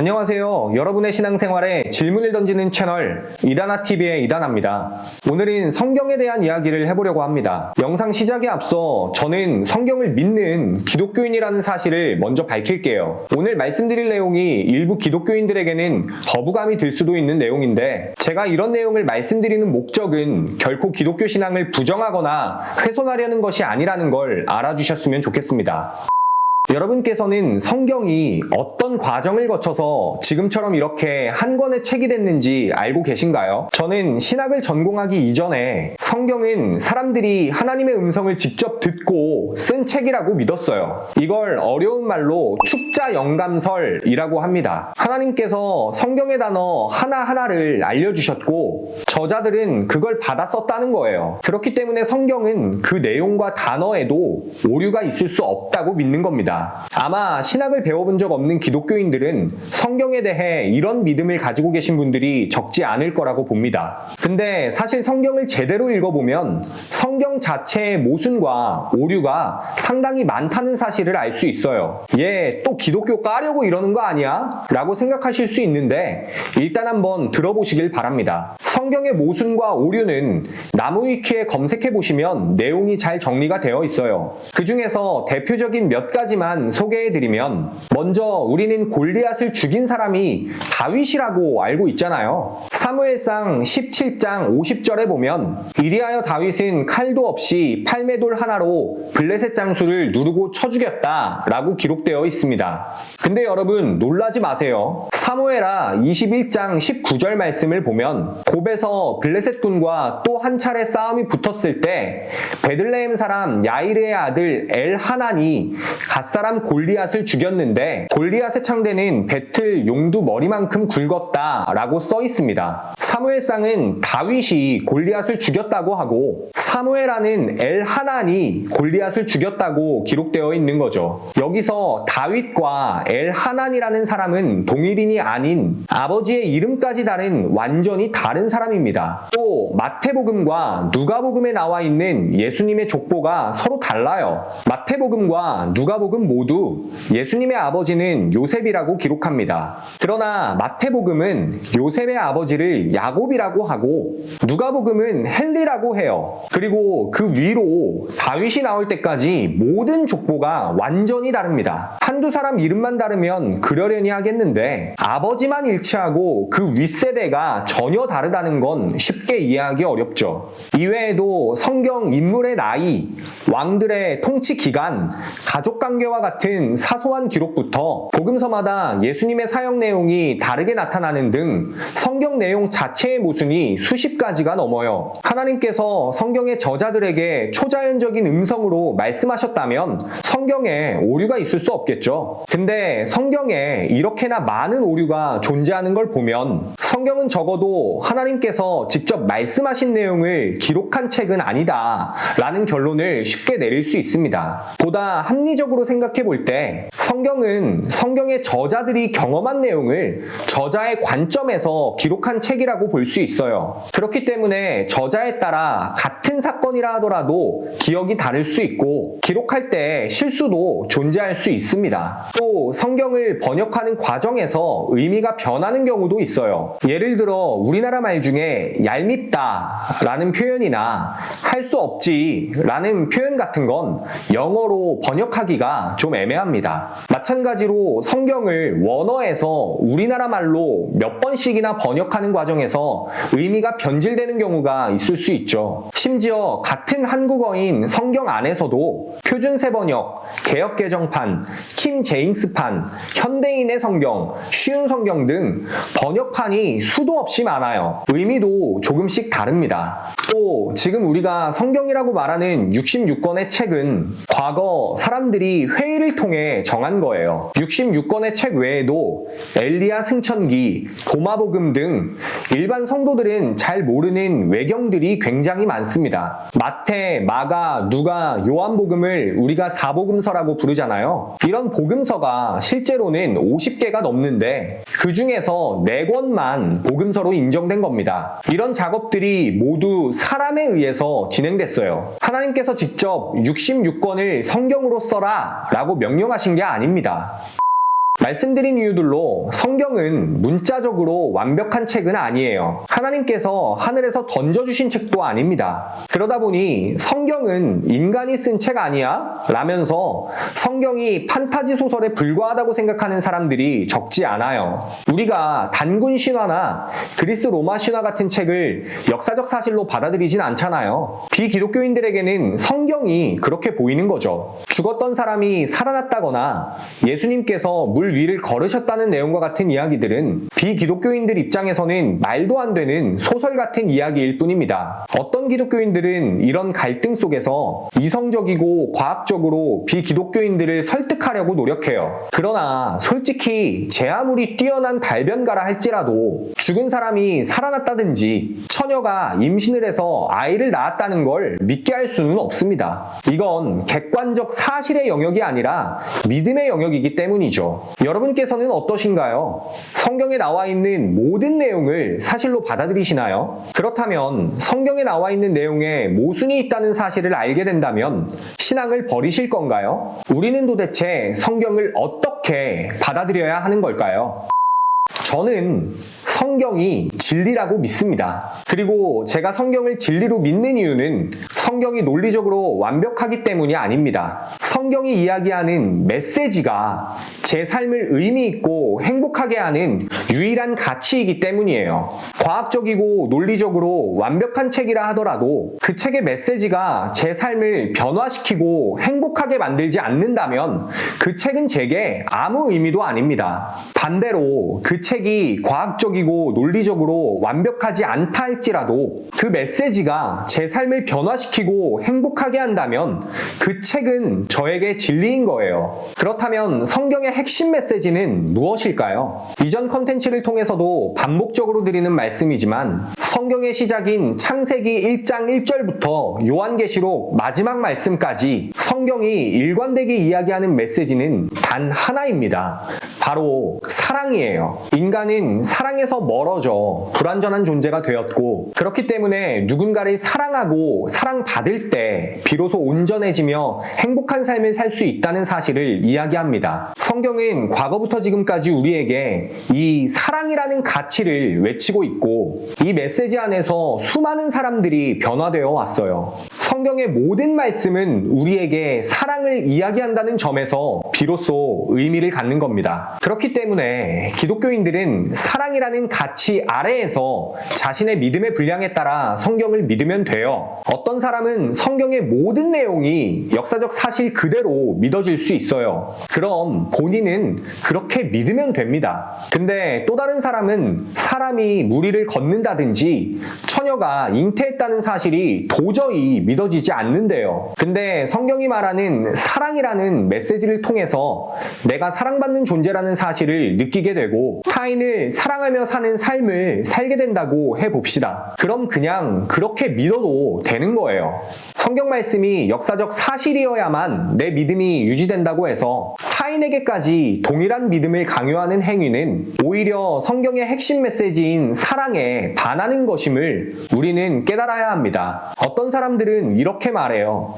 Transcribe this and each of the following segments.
안녕하세요. 여러분의 신앙생활에 질문을 던지는 채널 이다나TV의 이다나입니다. 오늘은 성경에 대한 이야기를 해보려고 합니다. 영상 시작에 앞서 저는 성경을 믿는 기독교인이라는 사실을 먼저 밝힐게요. 오늘 말씀드릴 내용이 일부 기독교인들에게는 거부감이 들 수도 있는 내용인데 제가 이런 내용을 말씀드리는 목적은 결코 기독교 신앙을 부정하거나 훼손하려는 것이 아니라는 걸 알아주셨으면 좋겠습니다. 여러분께서는 성경이 어떤 과정을 거쳐서 지금처럼 이렇게 한 권의 책이 됐는지 알고 계신가요? 저는 신학을 전공하기 이전에 성경은 사람들이 하나님의 음성을 직접 듣고 쓴 책이라고 믿었어요. 이걸 어려운 말로 축자 영감설이라고 합니다. 하나님께서 성경의 단어 하나하나를 알려주셨고 저자들은 그걸 받아 썼다는 거예요. 그렇기 때문에 성경은 그 내용과 단어에도 오류가 있을 수 없다고 믿는 겁니다. 아마 신학을 배워본 적 없는 기독교인들은 성경에 대해 이런 믿음을 가지고 계신 분들이 적지 않을 거라고 봅니다. 근데 사실 성경을 제대로 읽어보면 성경 자체의 모순과 오류가 상당히 많다는 사실을 알 수 있어요. 얘 또 기독교 까려고 이러는 거 아니야? 라고 생각하실 수 있는데 일단 한번 들어보시길 바랍니다. 성경의 모순과 오류는 나무위키에 검색해보시면 내용이 잘 정리가 되어 있어요. 그 중에서 대표적인 몇 가지만 소개해드리면 먼저 우리는 골리앗을 죽인 사람이 다윗이라고 알고 있잖아요. 사무엘상 17장 50절에 보면 이리하여 다윗은 칼도 없이 팔매돌 하나로 블레셋 장수를 누르고 쳐 죽였다 라고 기록되어 있습니다. 근데 여러분 놀라지 마세요. 사무엘하 21장 19절 말씀을 보면 곱에서 블레셋 군과 또 한 차례 싸움이 붙었을 때 베들레헴 사람 야이르의 아들 엘하난이 갓사람 골리앗을 죽였는데 골리앗의 창대는 배틀 용두 머리만큼 굵었다 라고 써 있습니다. 사무엘상은 다윗이 골리앗을 죽였다고 하고 사무엘하는 엘하난이 골리앗을 죽였다고 기록되어 있는 거죠. 여기서 다윗과 엘하난이라는 사람은 동일인이 아닌 아버지의 이름까지 다른 완전히 다른 사람입니다. 또 마태복음과 누가복음에 나와 있는 예수님의 족보가 서로 달라요. 마태복음과 누가복음 모두 예수님의 아버지는 요셉이라고 기록합니다. 그러나 마태복음은 요셉의 아버지를 야곱이라고 하고 누가복음은 헬리라고 해요. 그리고 그 위로 다윗이 나올 때까지 모든 족보가 완전히 다릅니다. 한두 사람 이름만 다르면 그러려니 하겠는데 아버지만 일치하고 그 윗세대가 전혀 다르다는 건 쉽게 이해하기 어렵죠. 이외에도 성경 인물의 나이, 왕들의 통치 기간, 가족관계와 같은 사소한 기록부터 복음서마다 예수님의 사역 내용이 다르게 나타나는 등 성경 내용 자체의 모순이 수십 가지가 넘어요. 하나님께서 성경의 저자들에게 초자연적인 음성으로 말씀하셨다면 성경에 오류가 있을 수 없겠죠. 근데 성경에 이렇게나 많은 오류가 존재하는 걸 보면 성경은 적어도 하나님께서 직접 말씀하신 내용을 기록한 책은 아니다 라는 결론을 쉽게 내릴 수 있습니다. 보다 합리적으로 생각해 볼 때 성경은 성경의 저자들이 경험한 내용을 저자의 관점에서 기록한 책이라고 볼 수 있어요. 그렇기 때문에 저자에 따라 같은 사건이라 하더라도 기억이 다를 수 있고 기록할 때 실수도 존재할 수 있습니다. 또 성경을 번역하는 과정에서 의미가 변하는 경우도 있어요. 예를 들어 우리나라 말 중에 얄밉다 라는 표현이나 할 수 없지 라는 표현 같은 건 영어로 번역하기가 좀 애매합니다. 마찬가지로 성경을 원어에서 우리나라 말로 몇 번씩이나 번역하는 과정에서 의미가 변질되는 경우가 있을 수 있죠. 심지어 같은 한국어인 성경 안에서도 표준세 번역, 개역개정판, 킴 제임스판, 현대인의 성경, 쉬운 성경 등 번역판이 수도 없이 많아요. 의미도 조금씩 다릅니다. 또 지금 우리가 성경이라고 말하는 66권의 책은 과거 사람들이 회의를 통해 정한 거예요. 66권의 책 외에도 엘리야 승천기, 도마복음 등 일반 성도들은 잘 모르는 외경들이 굉장히 많습니다. 마태, 마가, 누가, 요한복음을 우리가 사복음서라고 부르잖아요. 이런 복음서가 실제로는 50개가 넘는데 그 중에서 4권만 복음서로 인정된 겁니다. 이런 작업들이 모두 사람에 의해서 진행됐어요. 하나님께서 직접 66권을 성경으로 써라 라고 명령하신 게 아닙니다. 말씀드린 이유들로 성경은 문자적으로 완벽한 책은 아니에요. 하나님께서 하늘에서 던져주신 책도 아닙니다. 그러다 보니 성경은 인간이 쓴 책 아니야? 라면서 성경이 판타지 소설에 불과하다고 생각하는 사람들이 적지 않아요. 우리가 단군 신화나 그리스 로마 신화 같은 책을 역사적 사실로 받아들이진 않잖아요. 비기독교인들에게는 성경이 그렇게 보이는 거죠. 죽었던 사람이 살아났다거나 예수님께서 물 위를 걸으셨다는 내용과 같은 이야기들은 비기독교인들 입장에서는 말도 안 되는 소설 같은 이야기일 뿐입니다. 어떤 기독교인들은 이런 갈등 속에서 이성적이고 과학적으로 비기독교인들을 설득하려고 노력해요. 그러나 솔직히 제 아무리 뛰어난 달변가라 할지라도 죽은 사람이 살아났다든지 처녀가 임신을 해서 아이를 낳았다는 걸 믿게 할 수는 없습니다. 이건 객관적 사실의 영역이 아니라 믿음의 영역이기 때문이죠. 여러분께서는 어떠신가요? 성경에 나와 있는 모든 내용을 사실로 받아들이시나요? 그렇다면 성경에 나와 있는 내용에 모순이 있다는 사실을 알게 된다면 신앙을 버리실 건가요? 우리는 도대체 성경을 어떻게 받아들여야 하는 걸까요? 저는 성경이 진리라고 믿습니다. 그리고 제가 성경을 진리로 믿는 이유는 성경이 논리적으로 완벽하기 때문이 아닙니다. 성경이 이야기하는 메시지가 제 삶을 의미 있고 행복하게 하는 유일한 가치이기 때문이에요. 과학적이고 논리적으로 완벽한 책이라 하더라도 그 책의 메시지가 제 삶을 변화시키고 행복하게 만들지 않는다면 그 책은 제게 아무 의미도 아닙니다. 반대로 그 책이 과학적이고 논리적으로 완벽하지 않다 할지라도 그 메시지가 제 삶을 변화시키고 행복하게 한다면 그 책은 저에게 진리인 거예요. 그렇다면 성경의 핵심 메시지는 무엇일까요? 이전 컨텐츠를 통해서도 반복적으로 드리는 말씀이지만 성경의 시작인 창세기 1장 1절부터 요한계시록 마지막 말씀까지 성경이 일관되게 이야기하는 메시지는 단 하나입니다. 바로 사랑이에요. 인간은 사랑에서 멀어져 불완전한 존재가 되었고 그렇기 때문에 누군가를 사랑하고 사랑받을 때 비로소 온전해지며 행복한 삶을 살 수 있다는 사실을 이야기합니다. 성경은 과거부터 지금까지 우리에게 이 사랑이라는 가치를 외치고 있고 이 메시지 안에서 수많은 사람들이 변화되어 왔어요. 성경의 모든 말씀은 우리에게 사랑을 이야기한다는 점에서 비로소 의미를 갖는 겁니다. 그렇기 때문에 기독교인들은 사랑이라는 가치 아래에서 자신의 믿음의 분량에 따라 성경을 믿으면 돼요. 어떤 사람은 성경의 모든 내용이 역사적 사실 그대로 믿어질 수 있어요. 그럼 본인은 그렇게 믿으면 됩니다. 근데 또 다른 사람은 사람이 무리를 걷는다든지 처녀가 잉태했다는 사실이 도저히 믿어지지 않는데요. 근데 성경이 말하는 사랑이라는 메시지를 통해서 내가 사랑받는 존재라는 사실을 느끼게 되고 타인을 사랑하며 사는 삶을 살게 된다고 해봅시다. 그럼 그냥 그렇게 믿어도 되는 거예요. 성경 말씀이 역사적 사실이어야만 내 믿음이 유지된다고 해서 타인에게까지 동일한 믿음을 강요하는 행위는 오히려 성경의 핵심 메시지인 사랑에 반하는 것임을 우리는 깨달아야 합니다. 어떤 사람들은 이렇게 말해요.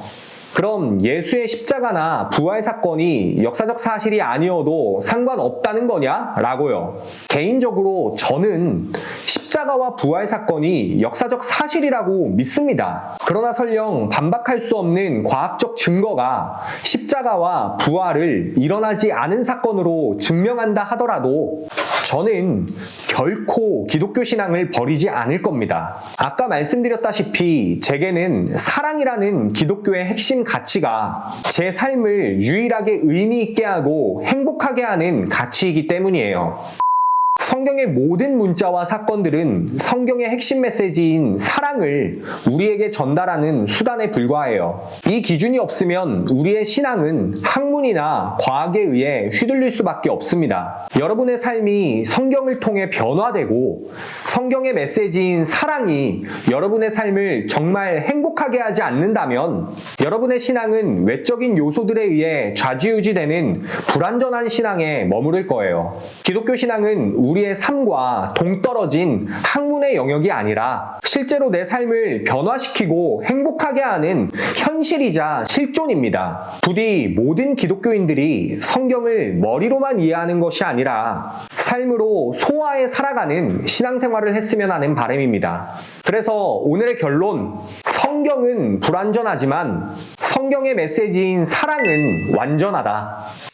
그럼 예수의 십자가나 부활 사건이 역사적 사실이 아니어도 상관없다는 거냐? 라고요. 개인적으로 저는 십자가와 부활 사건이 역사적 사실이라고 믿습니다. 그러나 설령 반박할 수 없는 과학적 증거가 십자가와 부활을 일어나지 않은 사건으로 증명한다 하더라도 저는 결코 기독교 신앙을 버리지 않을 겁니다. 아까 말씀드렸다시피 제게는 사랑이라는 기독교의 핵심 가치가 제 삶을 유일하게 의미 있게 하고 행복하게 하는 가치이기 때문이에요. 성경의 모든 문자와 사건들은 성경의 핵심 메시지인 사랑을 우리에게 전달하는 수단에 불과해요. 이 기준이 없으면 우리의 신앙은 학문이나 과학에 의해 휘둘릴 수밖에 없습니다. 여러분의 삶이 성경을 통해 변화되고 성경의 메시지인 사랑이 여러분의 삶을 정말 행복하게 하지 않는다면 여러분의 신앙은 외적인 요소들에 의해 좌지우지되는 불완전한 신앙에 머무를 거예요. 기독교 신앙은 우리의 삶과 동떨어진 학문의 영역이 아니라 실제로 내 삶을 변화시키고 행복하게 하는 현실이자 실존입니다. 부디 모든 기독교인들이 성경을 머리로만 이해하는 것이 아니라 삶으로 소화해 살아가는 신앙생활을 했으면 하는 바람입니다. 그래서 오늘의 결론, 성경은 불완전하지만 성경의 메시지인 사랑은 완전하다.